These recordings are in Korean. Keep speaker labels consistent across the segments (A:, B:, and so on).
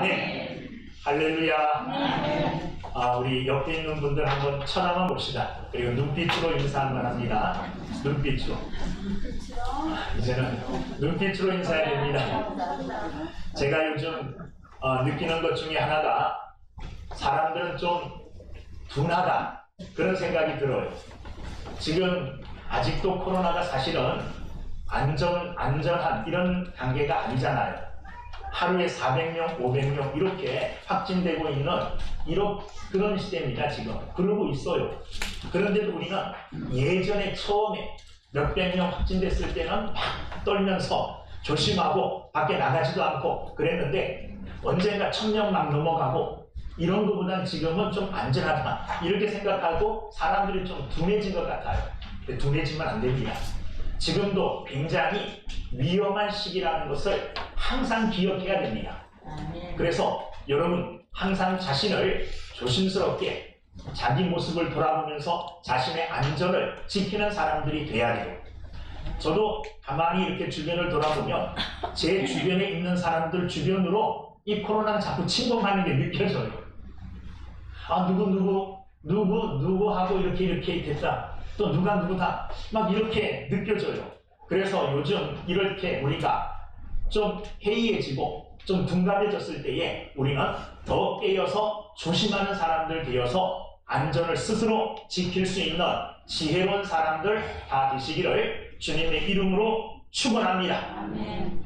A: 아멘. 할렐루야. 우리 옆에 있는 분들 한번 쳐다만 봅시다. 그리고 눈빛으로 인사 한번 합니다. 눈빛으로. 이제는 눈빛으로 인사해야 됩니다. 제가 요즘 느끼는 것 중에 하나가 사람들은 좀 둔하다 그런 생각이 들어요. 지금 아직도 코로나가 사실은 안전한 이런 단계가 아니잖아요. 하루에 400명, 500명 이렇게 확진되고 있는 그런 시대입니다. 지금 그러고 있어요. 그런데도 우리는 예전에 처음에 몇백 명 확진됐을 때는 막 떨면서 조심하고 밖에 나가지도 않고 그랬는데 언젠가 1000명 막 넘어가고 이런 것보다는 지금은 좀 안전하다 이렇게 생각하고 사람들이 좀 둔해진 것 같아요. 둔해지면 안 됩니다. 지금도 굉장히 위험한 시기라는 것을 항상 기억해야 됩니다. 그래서 여러분 항상 자신을 조심스럽게 자기 모습을 돌아보면서 자신의 안전을 지키는 사람들이 돼야 돼요. 저도 가만히 이렇게 주변을 돌아보면 제 주변에 있는 사람들 주변으로 이 코로나는 자꾸 침범하는 게 느껴져요. 누구하고 이렇게 됐다. 또 누구다 막 이렇게 느껴져요. 그래서 요즘 이렇게 우리가 좀 해이해지고 좀 둔감해졌을 때에 우리는 더 깨어서 조심하는 사람들 되어서 안전을 스스로 지킬 수 있는 지혜로운 사람들 다 되시기를 주님의 이름으로 축원합니다.
B: 아멘.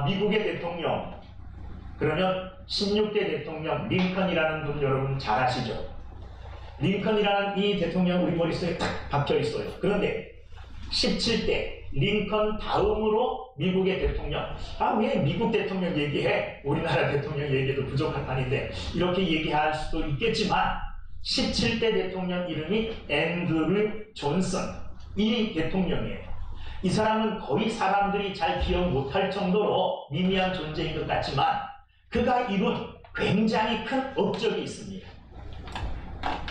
A: 미국의 대통령 그러면 16대 대통령 링컨이라는 분 여러분 잘 아시죠? 링컨이라는 이 대통령 우리 머릿속에 딱 박혀 있어요. 그런데 17대 링컨 다음으로 미국의 대통령 왜 미국 대통령 얘기해? 우리나라 대통령 얘기도 부족할 판인데 이렇게 얘기할 수도 있겠지만 17대 대통령 이름이 앤드류 존슨 이 대통령이에요. 이 사람은 거의 사람들이 잘 기억 못할 정도로 미미한 존재인 것 같지만 그가 이룬 굉장히 큰 업적이 있습니다.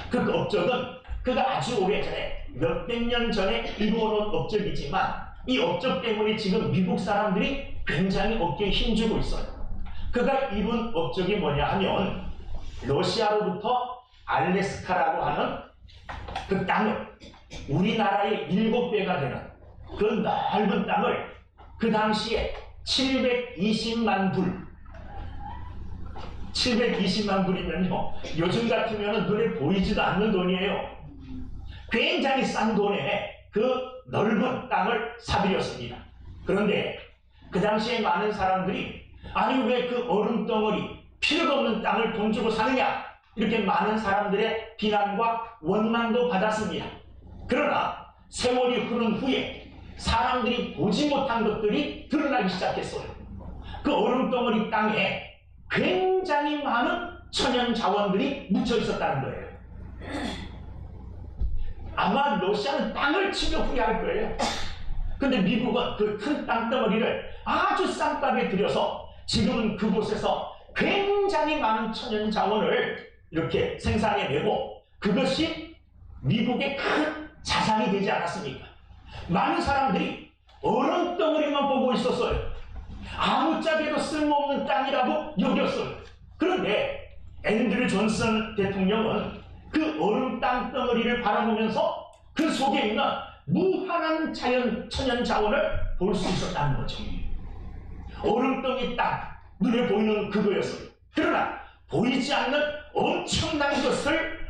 A: 그 업적은 그가 아주 오래전에 몇백 년 전에 이루어놓은 업적이지만 이 업적 때문에 지금 미국 사람들이 굉장히 어깨에 힘주고 있어요. 그가 이룬 업적이 뭐냐 하면 러시아로부터 알래스카라고 하는 그 땅을 우리나라의 7배가 되는 그 넓은 땅을 그 당시에 720만 불이면요 요즘 같으면 눈에 보이지도 않는 돈이에요. 굉장히 싼 돈에 그 넓은 땅을 사들였습니다. 그런데 그 당시에 많은 사람들이 왜 그 얼음덩어리 필요도 없는 땅을 돈 주고 사느냐 이렇게 많은 사람들의 비난과 원망도 받았습니다. 그러나 세월이 흐른 후에 사람들이 보지 못한 것들이 드러나기 시작했어요. 그 얼음덩어리 땅에 굉장히 많은 천연 자원들이 묻혀 있었다는 거예요. 아마 러시아는 땅을 치며 후회할 거예요. 근데 미국은 그 큰 땅덩어리를 아주 싼 값에 들여서 지금은 그곳에서 굉장히 많은 천연 자원을 이렇게 생산해내고 그것이 미국의 큰 자산이 되지 않았습니까? 많은 사람들이 얼음덩어리만 보고 있었어요. 아무짝에도 쓸모없는 땅이라고 여겼어요. 그런데 앤드류 존슨 대통령은 그 얼음 땅덩어리를 바라보면서 그 속에 있는 무한한 천연 자원을 볼 수 있었다는 거죠. 얼음덩이 땅, 눈에 보이는 그거였어요. 그러나 보이지 않는 엄청난 것을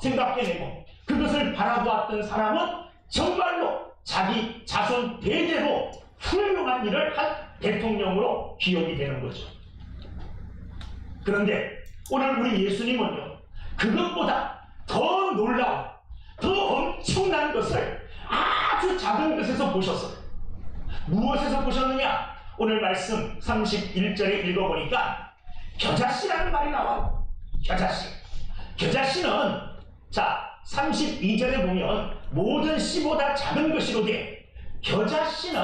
A: 생각해내고 그것을 바라보았던 사람은 정말로 자기 자손 대대로 훌륭한 일을 한 대통령으로 기억이 되는 거죠. 그런데 오늘 우리 예수님은요 그것보다 더 놀라운 더 엄청난 것을 아주 작은 것에서 보셨어요. 무엇에서 보셨느냐? 오늘 말씀 31절에 읽어보니까 겨자씨라는 말이 나와요. 겨자씨는 32절에 보면 모든 씨보다 작은 것이로되 겨자씨는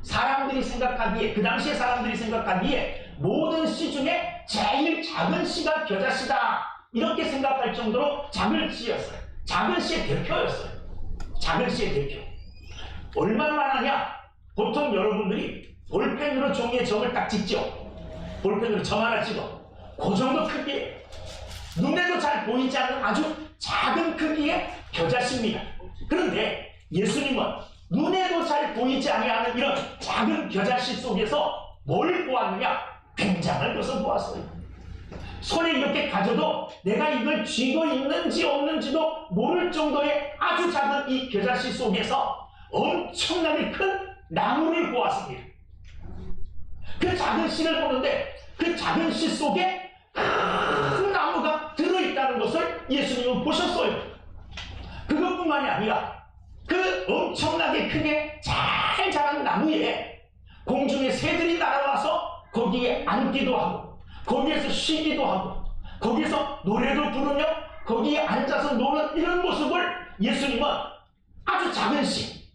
A: 사람들이 생각하기에 그 당시에 사람들이 생각하기에 모든 씨 중에 제일 작은 씨가 겨자씨다 이렇게 생각할 정도로 작은 씨였어요. 작은 씨의 대표였어요. 작은 씨의 대표. 얼마나 하냐? 보통 여러분들이 볼펜으로 종이에 점을 딱 찍죠. 볼펜으로 점 하나 찍어. 그 정도 크기에, 눈에도 잘 보이지 않는 아주 작은 크기의 겨자씨입니다. 그런데 예수님은 눈에도 잘 보이지 아니하는 이런 작은 겨자씨 속에서 뭘 보았느냐? 굉장한 것을 보았어요. 손에 이렇게 가져도 내가 이걸 쥐고 있는지 없는지도 모를 정도의 아주 작은 이 겨자씨 속에서 엄청나게 큰 나무를 보았습니다. 그 작은 씨를 보는데 그 작은 씨 속에 큰 나무가 들어있다는 것을 예수님은 보셨어요. 그것뿐만이 아니라 그 엄청나게 크게 잘 자란 나무에 공중에 새들이 날아와서 거기에 앉기도 하고 거기에서 쉬기도 하고 거기에서 노래도 부르며 거기에 앉아서 노는 이런 모습을 예수님은 아주 작은 씨,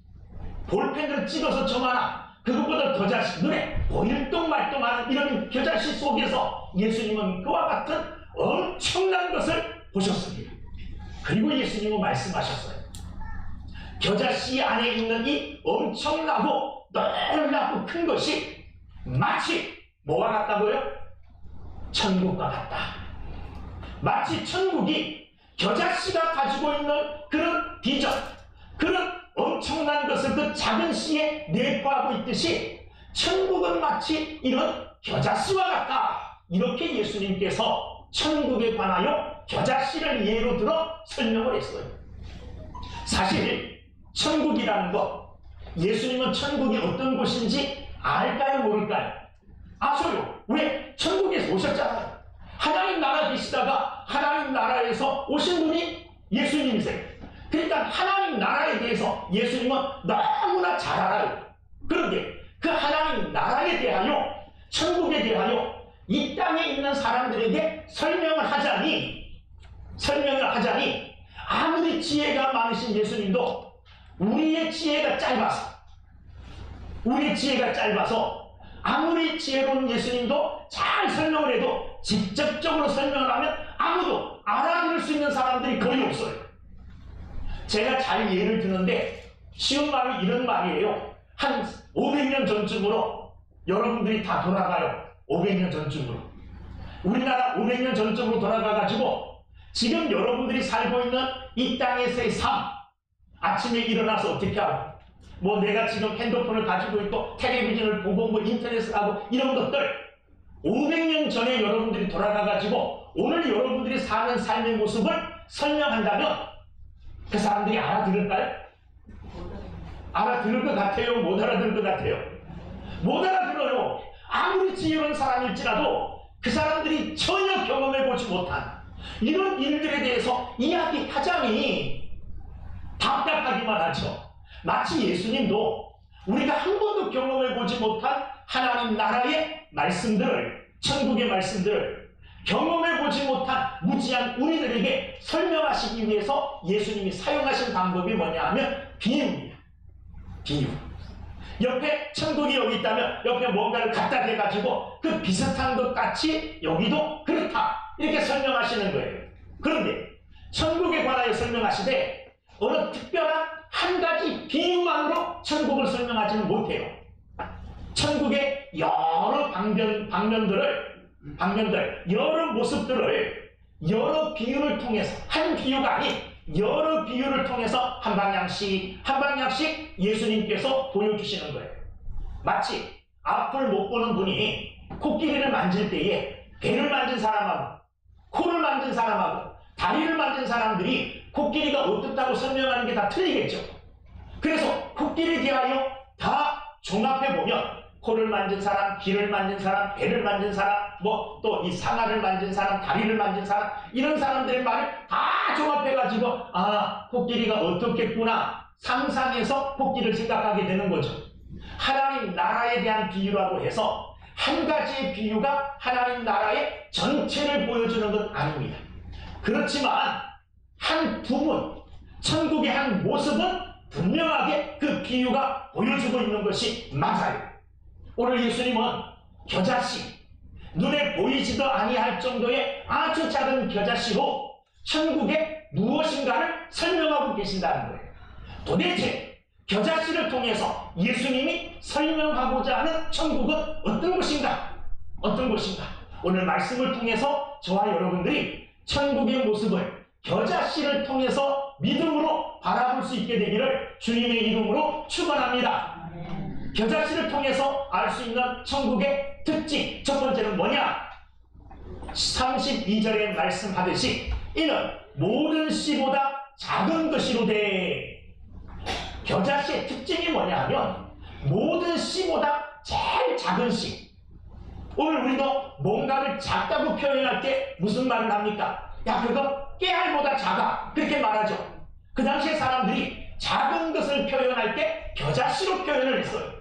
A: 볼펜으로 찍어서 저만한 그것보다 더 잘 눈에 보일 똥 말똥하는 이런 겨자씨 속에서 예수님은 그와 같은 엄청난 것을 보셨습니다. 그리고 예수님은 말씀하셨어요. 겨자씨 안에 있는 이 엄청나고 놀랍고 큰 것이 마치 뭐와 같다고요? 천국과 같다. 마치 천국이 겨자씨가 가지고 있는 그런 비전, 그런 엄청난 것을 그 작은 씨에 내포하고 있듯이 천국은 마치 이런 겨자씨와 같다. 이렇게 예수님께서 천국에 관하여 겨자씨를 예로 들어 설명을 했어요. 사실 천국이라는 것, 예수님은 천국이 어떤 곳인지 알까요 모를까요? 아셔요. 왜? 천국에서 오셨잖아요. 하나님 나라 계시다가 하나님 나라에서 오신 분이 예수님이세요. 그러니까 하나님 나라에 대해서 예수님은 너무나 잘 알아요. 그런데 그 하나님 나라에 대하여, 천국에 대하여 이 땅에 있는 사람들에게 설명을 하자니 아무리 지혜가 많으신 예수님도 우리의 지혜가 짧아서 아무리 지혜로운 예수님도 잘 설명을 해도 직접적으로 설명을 하면 아무도 알아들을 수 있는 사람들이 거의 없어요. 제가 잘 예를 드는데 쉬운 말이 이런 말이에요. 한 500년 전쯤으로 여러분들이 다 돌아가요. 500년 전쯤으로. 우리나라 500년 전쯤으로 돌아가가지고 지금 여러분들이 살고 있는 이 땅에서의 삶, 아침에 일어나서 어떻게 하고, 뭐 내가 지금 핸드폰을 가지고 있고 텔레비전을 보고 뭐 인터넷을 하고 이런 것들 500년 전에 여러분들이 돌아가가지고 오늘 여러분들이 사는 삶의 모습을 설명한다면 그 사람들이 알아들을까요? 알아들을 것 같아요? 못 알아들을 것 같아요? 못 알아들어요. 아무리 지혜로운 사람일지라도 그 사람들이 전혀 경험해보지 못한 이런 일들에 대해서 이야기하자니 답답하기만 하죠. 마치 예수님도 우리가 한 번도 경험해보지 못한 하나님 나라의 말씀들을, 천국의 말씀들을 경험해보지 못한 무지한 우리들에게 설명하시기 위해서 예수님이 사용하신 방법이 뭐냐 하면 비유입니다. 비유. 옆에 천국이 여기 있다면 옆에 뭔가를 갖다 대가지고 그 비슷한 것 같이 여기도 그렇다. 이렇게 설명하시는 거예요. 그런데 천국에 관하여 설명하시되 어느 특별한 한 가지 비유만으로 천국을 설명하지는 못해요. 천국의 여러 방면들, 여러 모습들을 여러 비유를 통해서, 한 비유가 아닌 여러 비유를 통해서 한 방향씩 예수님께서 보여주시는 거예요. 마치 앞을 못 보는 분이 코끼리를 만질 때에 배를 만진 사람하고 코를 만진 사람하고 다리를 만진 사람들이 코끼리가 어떻다고 설명하는 게 다 틀리겠죠. 그래서 코끼리에 대하여 다 종합해보면 코를 만진 사람, 귀를 만진 사람, 배를 만진 사람, 뭐 또 이 상아를 만진 사람, 다리를 만진 사람, 이런 사람들의 말을 다 종합해가지고 아, 코끼리가 어떻겠구나 상상해서 코끼리를 생각하게 되는 거죠. 하나님 나라에 대한 비유라고 해서 한 가지의 비유가 하나님 나라의 전체를 보여주는 건 아닙니다. 그렇지만 한 부분, 천국의 한 모습은 분명하게 그 비유가 보여주고 있는 것이 맞아요. 오늘 예수님은 겨자씨, 눈에 보이지도 아니할 정도의 아주 작은 겨자씨로 천국의 무엇인가를 설명하고 계신다는 거예요. 도대체 겨자씨를 통해서 예수님이 설명하고자 하는 천국은 어떤 곳인가? 어떤 곳인가? 오늘 말씀을 통해서 저와 여러분들이 천국의 모습을 겨자씨를 통해서 믿음으로 바라볼 수 있게 되기를 주님의 이름으로 축원합니다. 겨자씨를 통해서 알 수 있는 천국의 특징, 첫 번째는 뭐냐? 32절에 말씀하듯이 이는 모든 씨보다 작은 것이로되. 겨자씨의 특징이 뭐냐 하면 모든 씨보다 제일 작은 씨. 오늘 우리도 뭔가를 작다고 표현할 때 무슨 말을 합니까? 야, 그거 깨알보다 작아, 그렇게 말하죠. 그 당시에 사람들이 작은 것을 표현할 때 겨자씨로 표현을 했어요.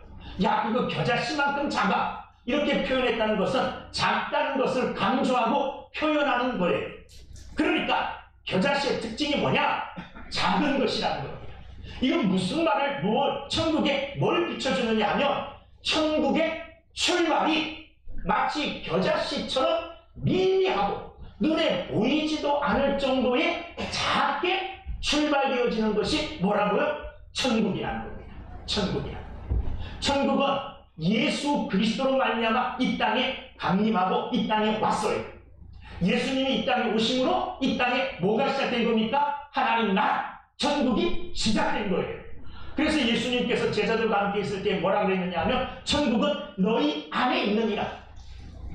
A: 야, 그거 겨자씨만큼 작아, 이렇게 표현했다는 것은 작다는 것을 강조하고 표현하는 거예요. 그러니까 겨자씨의 특징이 뭐냐? 작은 것이라는 겁니다. 이건 무슨 말을, 천국에 뭘 비춰주느냐 하면 천국의 출발이 마치 겨자씨처럼 미미하고 눈에 보이지도 않을 정도의 작게 출발되어지는 것이 뭐라고요? 천국이라는 겁니다. 천국은 예수 그리스도로 말미암아 이 땅에 강림하고 이 땅에 왔어요. 예수님이 이 땅에 오심으로 이 땅에 뭐가 시작된 겁니까? 하나님 나라, 천국이 시작된 거예요. 그래서 예수님께서 제자들과 함께 있을 때 뭐라 그랬느냐 하면 천국은 너희 안에 있느니라.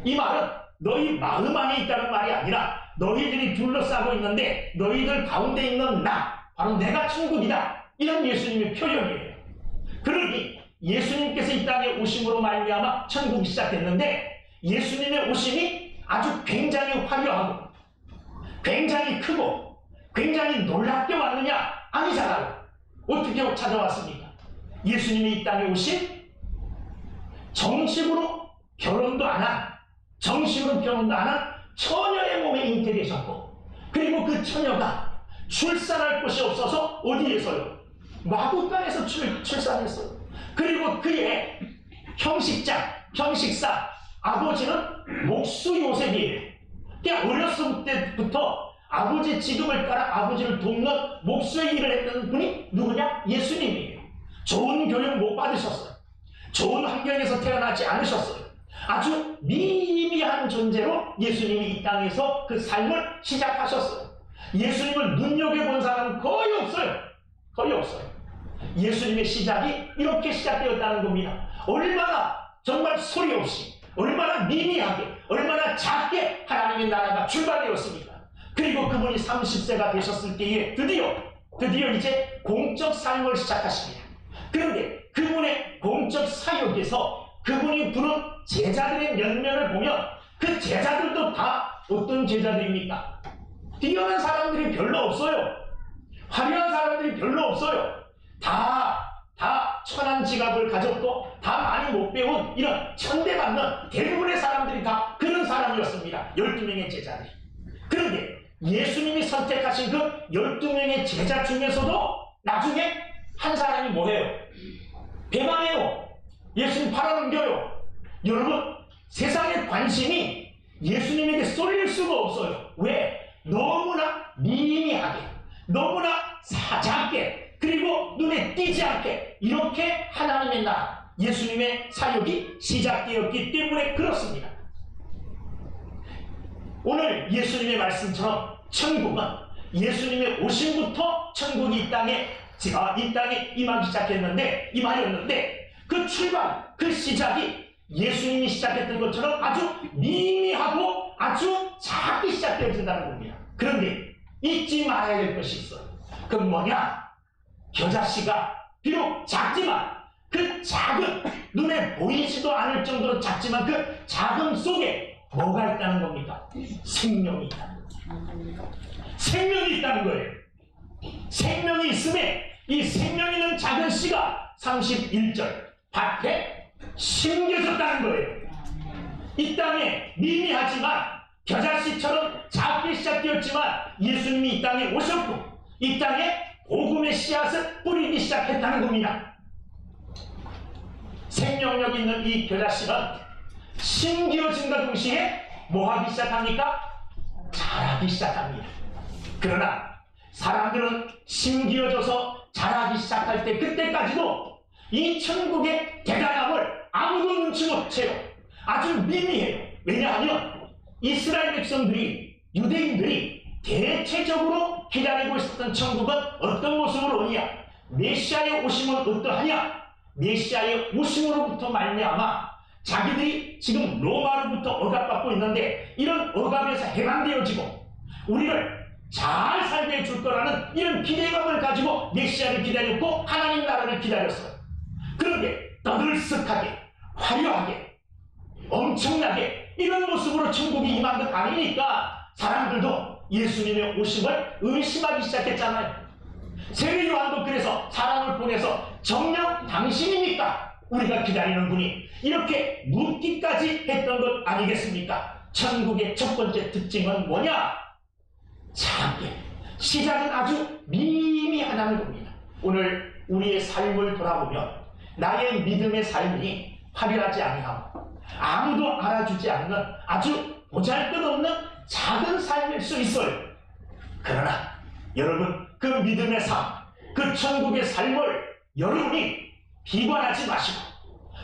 A: 이 말은 너희 마음 안에 있다는 말이 아니라 너희들이 둘러싸고 있는데 너희들 가운데 있는 나, 바로 내가 천국이다, 이런 예수님의 표현이에요. 그러니 예수님께서 이 땅에 오심으로 말미암아 천국이 시작됐는데 예수님의 오심이 아주 굉장히 화려하고 굉장히 크고 굉장히 놀랍게 왔느냐? 아니잖아요. 어떻게 찾아왔습니까? 예수님이 이 땅에 오신 정식으로 결혼도 안 한 처녀의 몸에 잉태되셨고, 그리고 그 처녀가 출산할 곳이 없어서 어디에서요? 마구간에서 출산했어요. 그리고 그의 형식사 아버지는 목수 요셉이에요. 그러니까 어렸을 때부터 아버지 지금을 따라 아버지를 돕는 목수의 일을 했던 분이 누구냐? 예수님이에요. 좋은 교육 못 받으셨어요. 좋은 환경에서 태어나지 않으셨어요. 아주 미미한 존재로 예수님이 이 땅에서 그 삶을 시작하셨어요. 예수님을 눈여겨본 사람은 거의 없어요. 예수님의 시작이 이렇게 시작되었다는 겁니다. 얼마나 정말 소리 없이, 얼마나 미미하게, 얼마나 작게 하나님의 나라가 출발되었습니까? 그리고 그분이 30세가 되셨을 때에 드디어 이제 공적 삶을 시작하십니다. 그런데 그분의 공적 사역에서 그분이 부른 제자들의 면면을 보면 그 제자들도 다 어떤 제자들입니까? 뛰어난 사람들이 별로 없어요. 화려한 사람들이 별로 없어요. 다 천한 지갑을 가졌고 다 많이 못 배운 이런 천대받는 대부분의 사람들이 다 그런 사람이었습니다. 12명의 제자들이. 그런데 예수님이 선택하신 그 12명의 제자 중에서도 나중에 한 사람이 뭐예요? 배반해요. 예수님 팔아넘겨요. 여러분, 세상의 관심이 예수님에게 쏠릴 수가 없어요. 왜? 너무나 미미하게, 너무나 작게, 그리고 눈에 띄지 않게 이렇게 하나님의 나라, 예수님의 사역이 시작되었기 때문에 그렇습니다. 오늘 예수님의 말씀처럼 천국은 예수님의 오심부터 천국이 이 땅에 임하기 임하였는데 그 출발, 그 시작이 예수님이 시작했던 것처럼 아주 미미하고 아주 작게 시작되어진다는 겁니다. 그런데 잊지 말아야 될 것이 있어요. 그건 뭐냐? 겨자씨가 비록 작지만 그 작은, 눈에 보이지도 않을 정도로 작지만 그 작은 속에 뭐가 있다는 겁니까? 생명이 있다는 겁니다. 생명이 있다는 거예요. 생명이 있음에 이 생명 있는 작은 씨가 31절 밭에 심겨졌다는 거예요. 이 땅에 미미하지만 겨자씨처럼 작게 시작되었지만 예수님이 이 땅에 오셨고 이 땅에 복음의 씨앗을 뿌리기 시작했다는 겁니다. 생명력 있는 이 겨자씨는 심겨진과 동시에 뭐 하기 시작합니까? 자라기 시작합니다. 그러나 사람들은 심겨져서 자라기 시작할 때 그때까지도 이 천국의 대단함을 아무도 눈치 못 채요. 아주 미미해요. 왜냐하면 이스라엘 백성들이, 유대인들이 대체적으로 기다리고 있었던 천국은 어떤 모습으로 오냐? 메시아의 오심은 어떠하냐? 메시아의 오심으로부터 말미암아 자기들이 지금 로마로부터 억압받고 있는데 이런 억압에서 해방되어지고 우리를 잘 살게 해줄 거라는 이런 기대감을 가지고 메시아를 기다렸고 하나님 나라를 기다렸어요. 그런데 떠들썩하게, 화려하게, 엄청나게 이런 모습으로 천국이 임한 것 아니니까 사람들도 예수님의 오심을 의심하기 시작했잖아요. 세례 요한도 그래서 사람을 보내서 정녕 당신입니까? 우리가 기다리는 분이, 이렇게 묻기까지 했던 것 아니겠습니까? 천국의 첫 번째 특징은 뭐냐? 작게, 시작은 아주 미미하다는 겁니다. 오늘 우리의 삶을 돌아보면 나의 믿음의 삶이 화려하지 아니하고 아무도 알아주지 않는 아주 보잘것없는 작은 삶일 수 있어요. 그러나 여러분, 그 믿음의 삶, 그 천국의 삶을 여러분이 비관하지 마시고,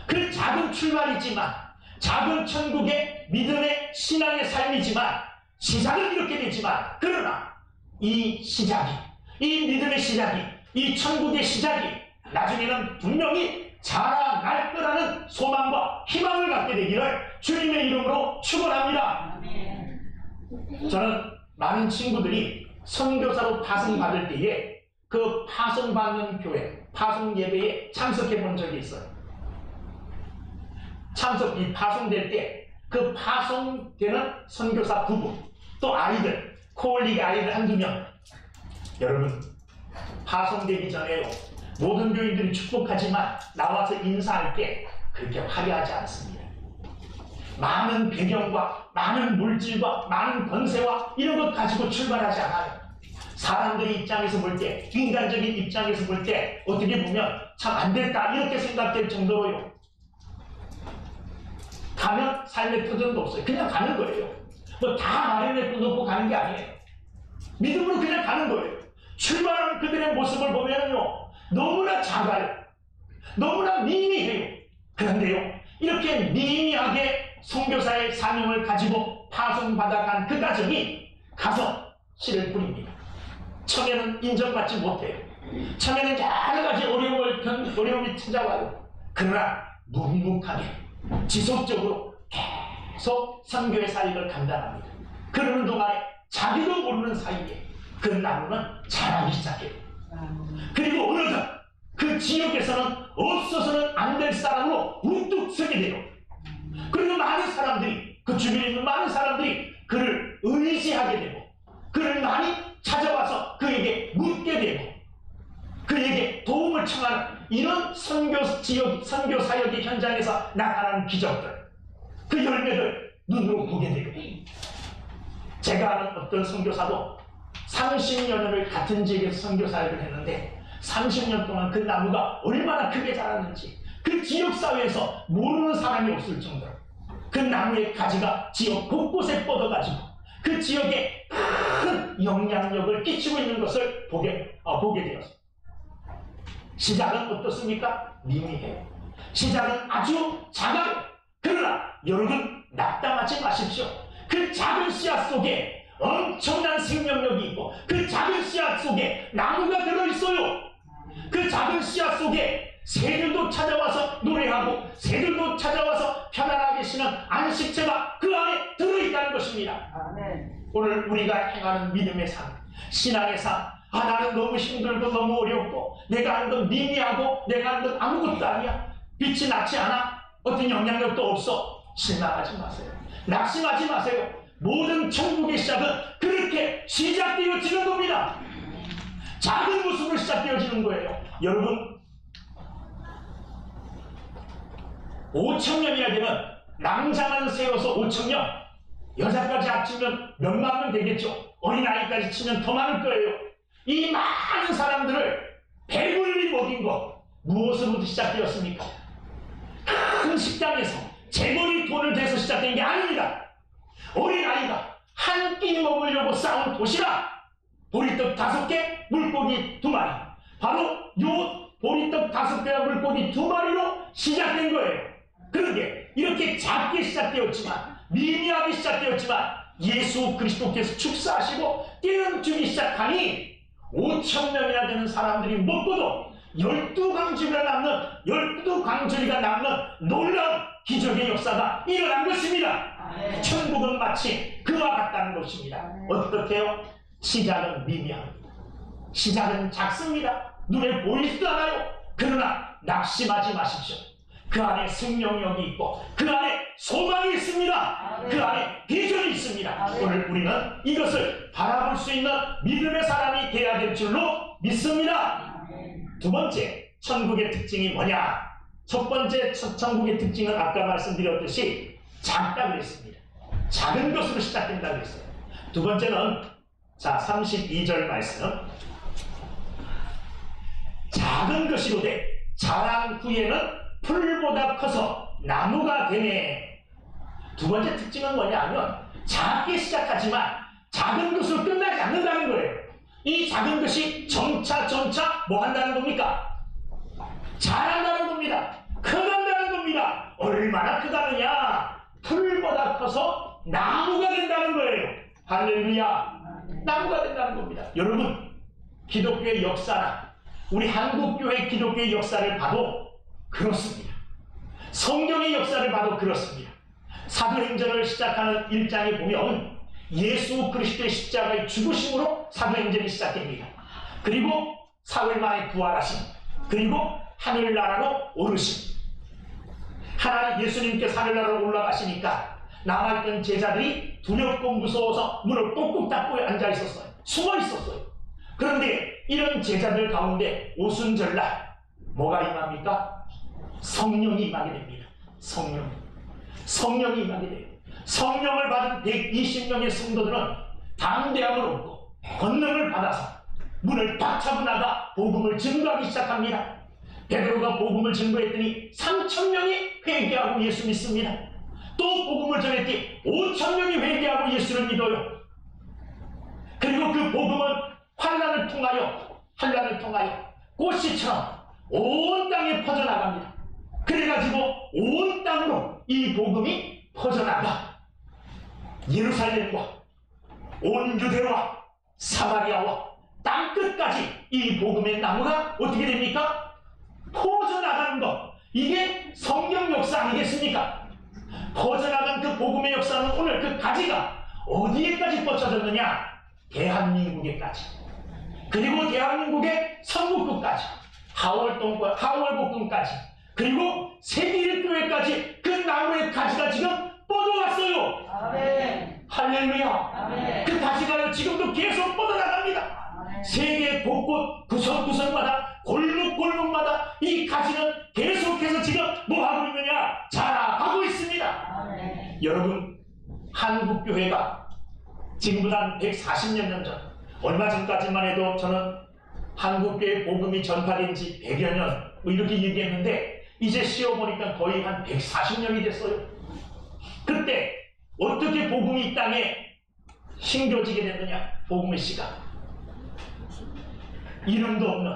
A: 그 작은 출발이지만, 작은 천국의 믿음의 신앙의 삶이지만, 시작은 이렇게 되지만, 그러나 이 시작이, 이 믿음의 시작이, 이 천국의 시작이 나중에는 분명히 자라날 거라는 소망과 희망을 갖게 되기를 주님의 이름으로 축원합니다. 저는 많은 친구들이 선교사로 파송받을 때에 그 파송받는 교회, 파송 예배에 참석해 본 적이 있어요. 파송될 때 그 파송되는 선교사 부부, 또 아이들, 코올릭 아이들 한두 명. 여러분, 파송되기 전에요, 모든 교인들이 축복하지만 나와서 인사할 때 그렇게 화려하지 않습니다. 많은 배경과 많은 물질과 많은 권세와 이런 것 가지고 출발하지 않아요. 사람들의 입장에서 볼 때, 인간적인 입장에서 볼 때 어떻게 보면 참 안 됐다 이렇게 생각될 정도로요. 가면 삶의 터전도 없어요. 그냥 가는 거예요. 뭐 다 마련해 놓고 가는 게 아니에요. 믿음으로 그냥 가는 거예요. 출발하는 그들의 모습을 보면요, 너무나 작아요. 너무나 미미해요. 그런데요, 이렇게 미미하게 선교사의 사명을 가지고 파송받아간 그 가정이 가서 씨를 뿌립니다. 처음에는 인정받지 못해요. 처음에는 여러 가지 어려움이 찾아와요. 그러나 묵묵하게 지속적으로 계속 선교의 사역을 감당합니다. 그러는 동안에 자기도 모르는 사이에 그 나무는 자라기 시작해요. 그리고 어느덧 그 지역에서는 없어서는 안 될 사람으로 우뚝 서게 돼요. 그리고 많은 사람들이, 그 주변에 있는 많은 사람들이 그를 의지하게 되고, 그를 많이 찾아와서 그에게 묻게 되고, 그에게 도움을 청하는 이런 선교 사역의 현장에서 나타나는 기적들, 그 열매를 눈으로 보게 되고, 제가 아는 어떤 선교사도 30년을 같은 지역에서 선교 사역을 했는데 30년 동안 그 나무가 얼마나 크게 자랐는지 그 지역사회에서 모르는 사람이 없을 정도로 그 나무의 가지가 지역 곳곳에 뻗어가지고 그 지역에 큰 영향력을 끼치고 있는 것을 보게 되었습니다. 시작은 어떻습니까? 미미해요. 시작은 아주 작아요. 그러나 여러분, 낙담하지 마십시오. 그 작은 씨앗 속에 엄청난 생명력이 있고, 그 작은 씨앗 속에 나무가 들어있어요. 그 작은 씨앗 속에 새들도 찾아와서 노래하고, 새들도 찾아와서 편안하게 쉬는 안식처가 그 안에 들어있다는 것입니다. 오늘 우리가 행하는 믿음의 삶, 신앙의 삶, 나는 너무 힘들고 너무 어렵고 내가 하는 건 미미하고 내가 하는 건 아무것도 아니야, 빛이 나지 않아, 어떤 영향력도 없어. 실망하지 마세요. 낙심하지 마세요. 모든 천국의 시작은 그렇게 시작되어지는 겁니다. 작은 모습으로 시작되어지는 거예요. 여러분, 5,000년이나 되면 남자만 세워서 5,000년, 여자까지 합치면 몇만 명 되겠죠. 어린아이까지 치면 더 많을 거예요. 이 많은 사람들을 배불리 먹인 것, 무엇으로부터 시작되었습니까? 큰 식당에서 재벌이 돈을 대서 시작된 게 아닙니다. 어린아이가 한 끼 먹으려고 싸운 도시락, 보리떡 5개, 물고기 2마리. 바로 요 보리떡 5개와 물고기 2마리로 시작된 거예요. 그런데 이렇게 작게 시작되었지만 미미하기 시작되었지만 예수 그리스도께서 축사하시고 떼어주기 시작하니 5,000명이나 되는 사람들이 먹고도 12광주리가 남는 12광주리가 남는 놀라운 기적의 역사가 일어난 것입니다. 천국은 마치 그와 같다는 것입니다. 어떻게요? 시작은 미미합니다. 시작은 작습니다. 눈에 보이지도 않아요. 그러나 낙심하지 마십시오. 그 안에 생명력이 있고 그 안에 소망이 있습니다. 그 안에 비전이 있습니다. 오늘 우리는 이것을 바라볼 수 있는 믿음의 사람이 되어야 될 줄로 믿습니다. 두 번째, 천국의 특징이 뭐냐? 첫 번째 천국의 특징은 아까 말씀드렸듯이 작다 그랬습니다. 작은 것으로 시작된다 그랬어요. 두 번째는 자 32절 말씀, 작은 것이로되 자란 후에는 풀보다 커서 나무가 되네. 두 번째 특징은 뭐냐면 작게 시작하지만 작은 것으로 끝나지 않는다는 거예요. 이 작은 것이 점차 뭐 한다는 겁니까? 자란다는 겁니다. 커간다는 겁니다. 얼마나 크다느냐? 풀보다 커서 나무가 된다는 거예요. 할렐루야. 나무가 된다는 겁니다. 여러분, 기독교의 역사나 우리 한국교회 기독교의 역사를 봐도 그렇습니다. 성경의 역사를 봐도 그렇습니다. 사도행전을 시작하는 1장에 보면 예수 그리스도의 십자가의 죽으심으로 사도행전이 시작됩니다. 그리고 사흘 만에 부활하심, 그리고 하늘나라로 오르심. 하나님 예수님께서 하늘나라로 올라가시니까 남아있던 제자들이 두렵고 무서워서 문을 꼭꼭 닫고 앉아 있었어요. 숨어 있었어요. 그런데 이런 제자들 가운데 오순절날 뭐가 임합니까? 성령이 임하게 됩니다. 성령이 임하게 돼요. 성령을 받은 120명의 성도들은 담대함을 얻고 권능을 받아서 문을 딱 차고 나가 복음을 증거하기 시작합니다. 베드로가 복음을 증거했더니 3,000명이 회개하고 예수 믿습니다. 또 복음을 전했더니 5,000명이 회개하고 예수를 믿어요. 그리고 그 복음은 환란을 통하여 꽃씨처럼 온 땅에 퍼져나갑니다. 그래가지고 온 땅으로 이 복음이 퍼져나가 예루살렘과 온 유대와 사마리아와 땅끝까지 이 복음의 나무가 어떻게 됩니까? 퍼져나가는 것. 이게 성경 역사 아니겠습니까? 퍼져나간 그 복음의 역사는 오늘 그 가지가 어디에까지 뻗쳐졌느냐? 대한민국에까지. 그리고 대한민국의 성북구까지, 하월복동까지, 그리고 세계일교회까지 그 나무의 가지가 지금 뻗어왔어요. 아멘. 할렐루야. 아멘. 그 가지가 지금도 계속 뻗어나갑니다. 아멘. 세계 곳곳 구석구석마다 골목골목마다 이 가지는 계속해서 지금 뭐 하고 있느냐? 자라가고 있습니다. 아멘. 여러분, 한국교회가 지금보다 한 140년 전, 얼마 전까지만 해도 저는 한국교회 복음이 전파된 지 100여 년 뭐 이렇게 얘기했는데 이제 쉬어보니까 거의 한 140년이 됐어요. 그때 어떻게 복음이 이 땅에 심겨지게 됐느냐? 복음의 씨가 이름도 없는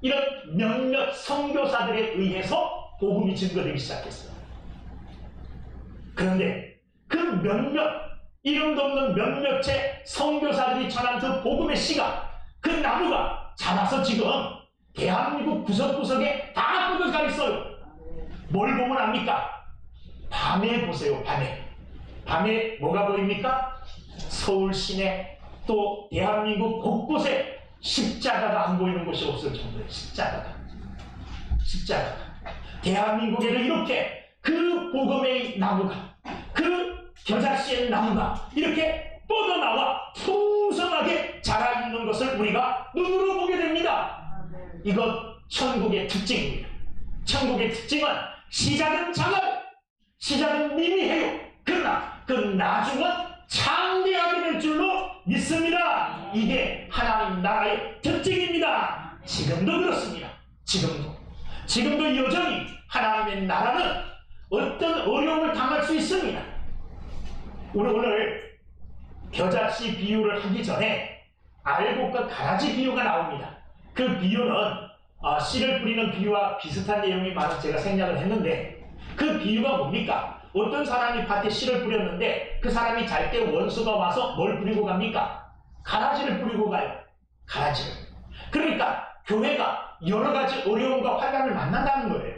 A: 이런 몇몇 선교사들에 의해서 복음이 증거되기 시작했어요. 그런데 그 몇몇 이름도 없는 몇몇의 선교사들이 전한 그 복음의 씨가, 그 나무가 자라서 지금 대한민국 구석구석에 다 뻗어가 있어요. 뭘 보면 압니까? 밤에 보세요. 밤에 뭐가 보입니까? 서울 시내 또 대한민국 곳곳에 십자가가 안 보이는 곳이 없을 정도예요. 십자가가. 대한민국에도 이렇게 그 복음의 나무가, 그 겨자씨의 나무가 이렇게 뻗어나와 풍성하게 자라있는 것을 우리가 눈으로 보게 됩니다. 이것 천국의 특징입니다. 천국의 특징은 시작은 작아요. 시작은 미미해요. 그러나 그 나중은 창대하게 될 줄로 믿습니다. 이게 하나님 나라의 특징입니다. 지금도 그렇습니다. 지금도 여전히 하나님의 나라는 어떤 어려움을 당할 수 있습니다. 우리 오늘 겨자씨 비유를 하기 전에 알곡과 가라지 비유가 나옵니다. 그 비유는 씨를 뿌리는 비유와 비슷한 내용이 많아서 제가 생략을 했는데 그 비유가 뭡니까? 어떤 사람이 밭에 씨를 뿌렸는데 그 사람이 잘 때 원수가 와서 뭘 뿌리고 갑니까? 가라지를 뿌리고 가요. 가라지를. 그러니까 교회가 여러 가지 어려움과 환난을 만난다는 거예요.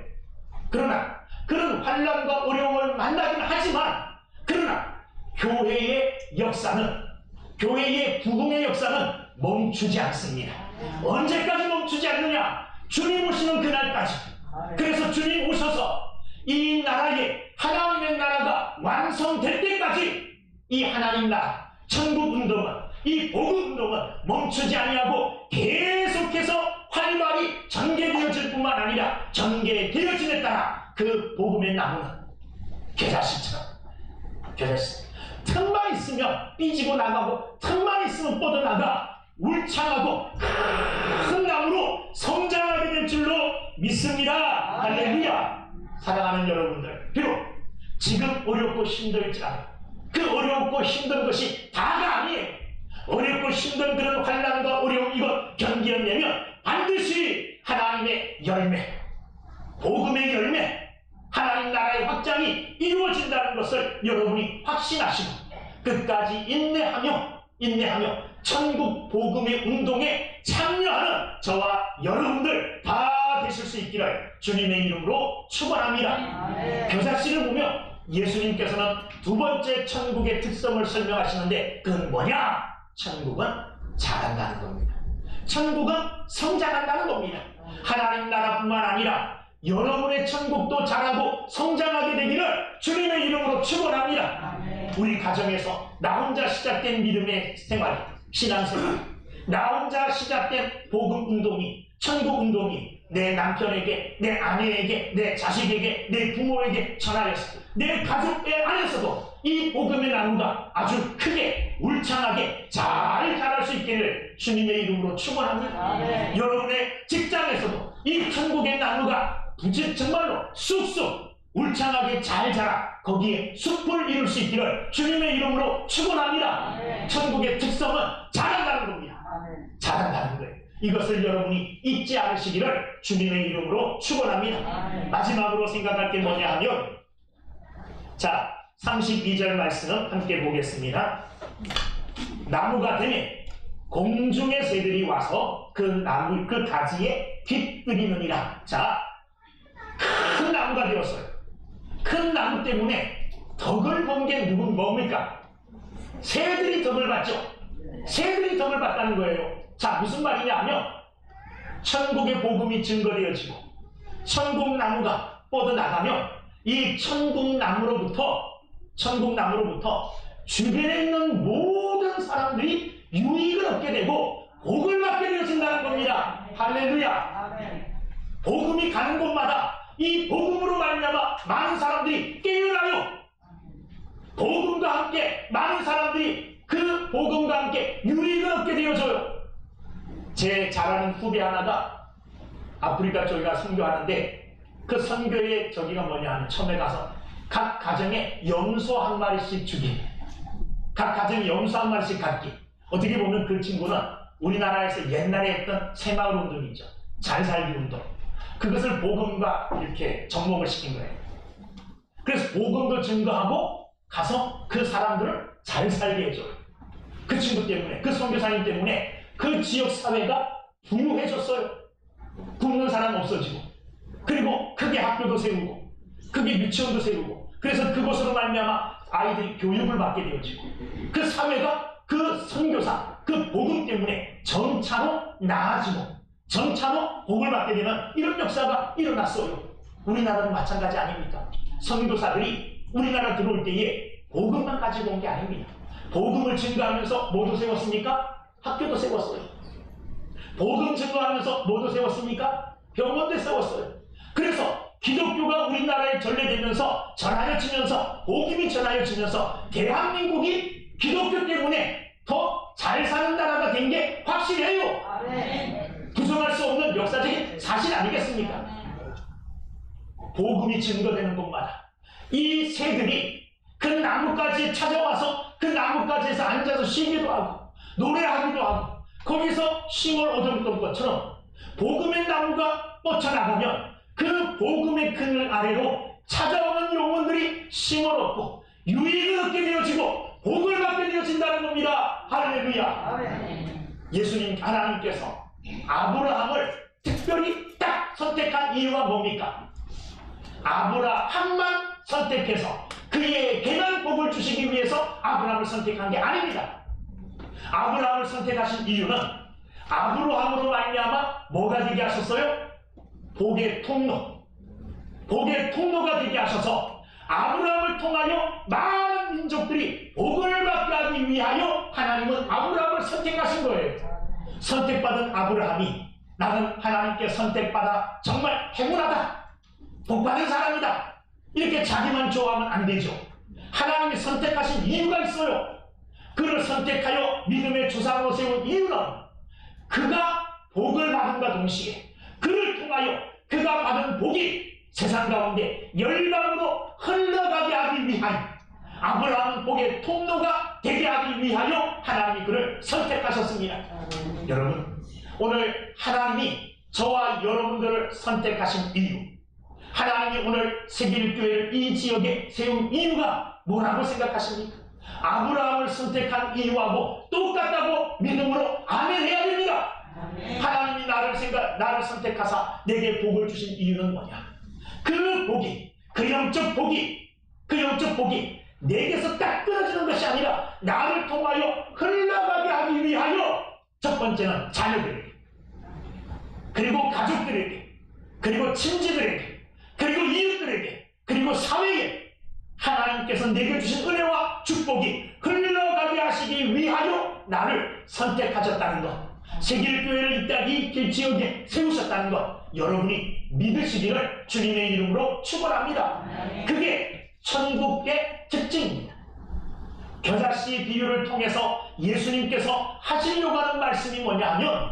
A: 그러나 그런 환난과 어려움을 만나긴 하지만 그러나 교회의 역사는, 교회의 부흥의 역사는 멈추지 않습니다. 언제까지 멈추지 않느냐? 주님 오시는 그날까지. 그래서 주님 오셔서 이 나라에, 하나님의 나라가 완성될 때까지 이 하나님 나라, 천국 운동은, 이 복음 운동은 멈추지 아니하고 계속해서 활발히 전개되어질 뿐만 아니라 전개되어짐에 따라 그 복음의 나무는 겨자씨처럼, 겨자씨 틈만 있으면 삐지고 나가고 틈만 있으면 뻗어나가 울창하고 큰 나무로 성장하게 될 줄로 믿습니다. 할렐루야. 사랑하는 여러분들, 비록 지금 어렵고 힘들지라도 그 어렵고 힘든 것이 다가 아니에요. 어렵고 힘든 그런 환난과 어려움 이것 견뎌내면 반드시 하나님의 열매, 복음의 열매, 하나님 나라의 확장이 이루어진다는 것을 여러분이 확신하시고 끝까지 인내하며 천국 복음의 운동에 참여하는 저와 여러분들 다 되실 수 있기를 주님의 이름으로 축원합니다. 겨자씨를 보면 예수님께서는 두 번째 천국의 특성을 설명하시는데 그건 뭐냐? 천국은 자란다는 겁니다. 천국은 성장한다는 겁니다. 하나님 나라뿐만 아니라 여러분의 천국도 자라고 성장하게 되기를 주님의 이름으로 축원합니다. 우리 가정에서 나 혼자 시작된 믿음의 생활, 신앙생활, 나 혼자 시작된 복음 운동이, 천국 운동이 내 남편에게, 내 아내에게, 내 자식에게, 내 부모에게 전하여서 내 가족의 안에서도 이 복음의 나무가 아주 크게 울창하게 잘 자랄 수 있기를 주님의 이름으로 축원합니다. 여러분의 직장에서도 이 천국의 나무가 정말로 쑥쑥 울창하게 잘 자라 거기에 숲을 이룰 수 있기를 주님의 이름으로 축원합니다. 천국의 특성은 자란다는 겁니다. 자란다는 거예요. 이것을 여러분이 잊지 않으시기를 주님의 이름으로 축원합니다. 마지막으로 생각할 게 뭐냐 하면, 자 32절 말씀은 함께 보겠습니다. 나무가 되면 공중의 새들이 와서 그 나무 그 가지에 깃들이느니라. 자, 큰 나무가 되었어요. 큰 나무 때문에 덕을 본 게 뭡니까? 새들이 덕을 봤죠. 새들이 덕을 봤다는 거예요. 자, 무슨 말이냐 하면 천국의 복음이 증거되어지고 천국 나무가 뻗어나가면 이 천국 나무로부터 주변에 있는 모든 사람들이 유익을 얻게 되고 복을 받게 되어진다는 겁니다. 할렐루야. 복음이 가는 곳마다 이 복음으로 말미암아 많은 사람들이 깨어나요. 복음과 함께 많은 사람들이 그 복음과 함께 유익을 얻게 되어져요. 제 잘 아는 후배 하나가 아프리카 쪽에 가 선교하는데 그 선교의 저기가 뭐냐 하면 처음에 가서 각 가정에 염소 한 마리씩 주기, 각 가정에 염소 한 마리씩 갖기. 어떻게 보면 그 친구는 우리나라에서 옛날에 했던 새마을 운동이죠. 잘 살기 운동. 그것을 복음과 이렇게 접목을 시킨 거예요. 그래서 복음도 증거하고 가서 그 사람들을 잘 살게 해줘요. 그 친구 때문에, 그 선교사님 때문에 그 지역 사회가 부유해졌어요. 굶는 사람 없어지고, 그리고 크게 학교도 세우고, 크게 유치원도 세우고, 그래서 그곳으로 말미암아 아이들이 교육을 받게 되어지고, 그 사회가 그 선교사, 그 복음 때문에 점차로 나아지고, 점차로 복을 받게 되는 이런 역사가 일어났어요. 우리나라도 마찬가지 아닙니까? 선교사들이 우리나라 들어올 때에 복음만 가지고 온 게 아닙니다. 복음을 증거하면서 뭐도 세웠습니까? 학교도 세웠어요. 복음 증거하면서 뭐도 세웠습니까? 병원도 세웠어요. 그래서 기독교가 우리나라에 전래되면서 전하여지면서 복음이 전하여지면서 대한민국이 기독교 때문에 더 잘 사는 나라가 된 게 확실해요. 부정할 수 없는 역사적인 사실 아니겠습니까? 복음이 증거되는 곳마다 이 새들이 그 나뭇가지에 찾아와서 그 나뭇가지에서 앉아서 쉬기도 하고 노래하기도 하고 거기서 쉼을 얻었던 것처럼 복음의 나무가 뻗쳐나가면 그 복음의 그늘 아래로 찾아오는 영혼들이 쉼을 얻고 유익을 얻게 되어지고 복을 받게 되어진다는 겁니다. 할렐루야. 예수님 하나님께서 아브라함을 특별히 딱 선택한 이유가 뭡니까? 아브라함만 선택해서 그에게만 복을 주시기 위해서 아브라함을 선택한 게 아닙니다. 아브라함을 선택하신 이유는 아브라함으로 말미암아 뭐가 되게 하셨어요? 복의 통로, 복의 통로가 되게 하셔서 아브라함을 통하여 많은 민족들이 복을 받게 하기 위하여 하나님은 아브라함을 선택하신 거예요. 선택받은 아브라함이 나는 하나님께 선택받아 정말 행운하다, 복받은 사람이다, 이렇게 자기만 좋아하면 안 되죠. 하나님이 선택하신 이유가 있어요. 그를 선택하여 믿음의 조상으로 세운 이유는 그가 복을 받음과 동시에 그를 통하여 그가 받은 복이 세상 가운데 열방으로 흘러가게 하기 위하여, 아브라함 복의 통로가 되게 하기 위하여 하나님이 그를 선택하셨습니다. 여러분, 오늘 하나님이 저와 여러분들을 선택하신 이유, 하나님이 오늘 세길교회를 이 지역에 세운 이유가 뭐라고 생각하십니까? 아브라함을 선택한 이유하고 똑같다고 믿음으로 아멘 해야 됩니다. 하나님이 나를 선택하사 내게 복을 주신 이유는 뭐냐? 그 복이, 그 영적 복이 내게서 딱 끊어지는 것이 아니라 나를 통하여 흘러가게 하기 위하여 첫 번째는 자녀들에게, 그리고 가족들에게, 그리고 친지들에게, 그리고 이웃들에게, 그리고 사회에 하나님께서 내게 주신 은혜와 축복이 흘러가게 하시기 위하여 나를 선택하셨다는 것, 세길교회를 이 길지역에 세우셨다는 것, 여러분이 믿으시기를 주님의 이름으로 축원합니다. 그게 천국의 특징입니다. 겨자씨 비유를 통해서 예수님께서 하시려고 하는 말씀이 뭐냐 하면,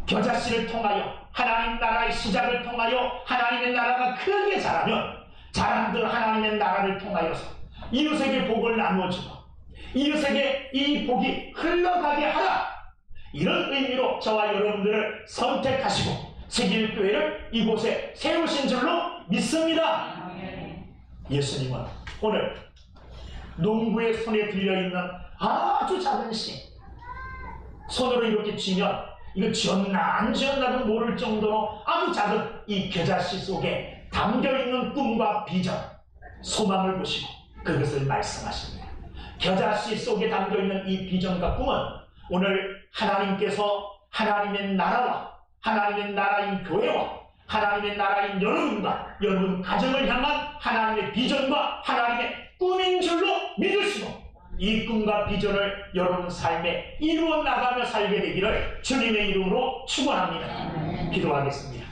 A: 겨자씨를 통하여 하나님 나라의 시작을 통하여 하나님의 나라가 크게 자라면 자란들 하나님의 나라를 통하여서 이웃에게 복을 나누어주고 이웃에게 이 복이 흘러가게 하라, 이런 의미로 저와 여러분들을 선택하시고 세길교회를 이곳에 세우신 줄로 믿습니다. 예수님은 오늘 농부의 손에 들려있는 아주 작은 씨, 손으로 이렇게 쥐면 이거 쥐었나 안 쥐었나도 모를 정도로 아주 작은 이 겨자씨 속에 담겨있는 꿈과 비전, 소망을 보시고 그것을 말씀하십니다. 겨자씨 속에 담겨있는 이 비전과 꿈은 오늘 하나님께서 하나님의 나라와 하나님의 나라인 교회와 하나님의 나라인 여러분과 여러분 가정을 향한 하나님의 비전과 하나님의 꿈인 줄로 믿으시고 이 꿈과 비전을 여러분 삶에 이루어 나가며 살게 되기를 주님의 이름으로 축원합니다. 기도하겠습니다.